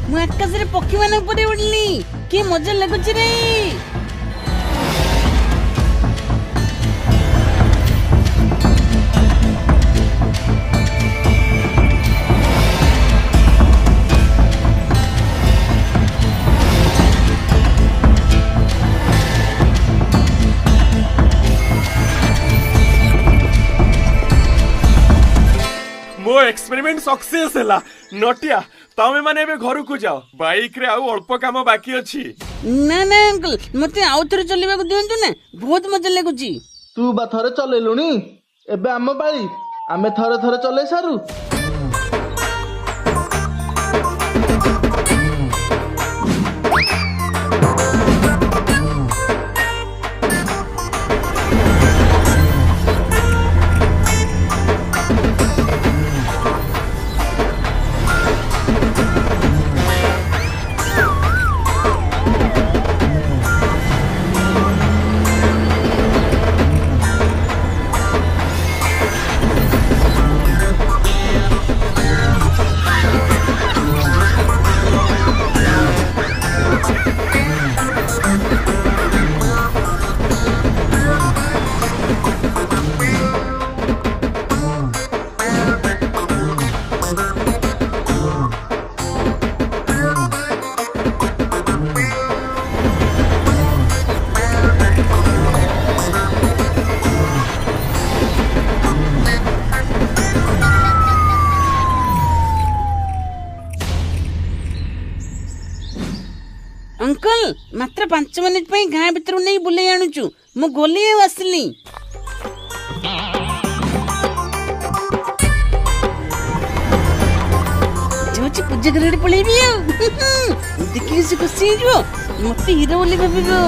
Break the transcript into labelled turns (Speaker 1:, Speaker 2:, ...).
Speaker 1: मु आकाश रे पक्षी मान परे उड़ली कि मजा लगुच रे।
Speaker 2: मो एक्सपेरिमेंट सक्सेस हैला। नटिया तमे माने एबे घर को जाओ, बाइक रे आउ अल्प काम बाकी अछि।
Speaker 1: ना ना अंकल मते आउ थरे चलेबा को दियंतु ना, बहुत मजा लगुची।
Speaker 3: तू बा थरे चलेलुनी, एबे आम पाଳି आमे थरे थरे चले सारू।
Speaker 1: अंकल मात्र 5 मिनिट पे गाँ भीतर नहीं बुले आणुचु, मु गोली आसली। जाऊँच पूजा घर पलैबी देखिए से खुशी हो, मत हीरो बोली भाविबो।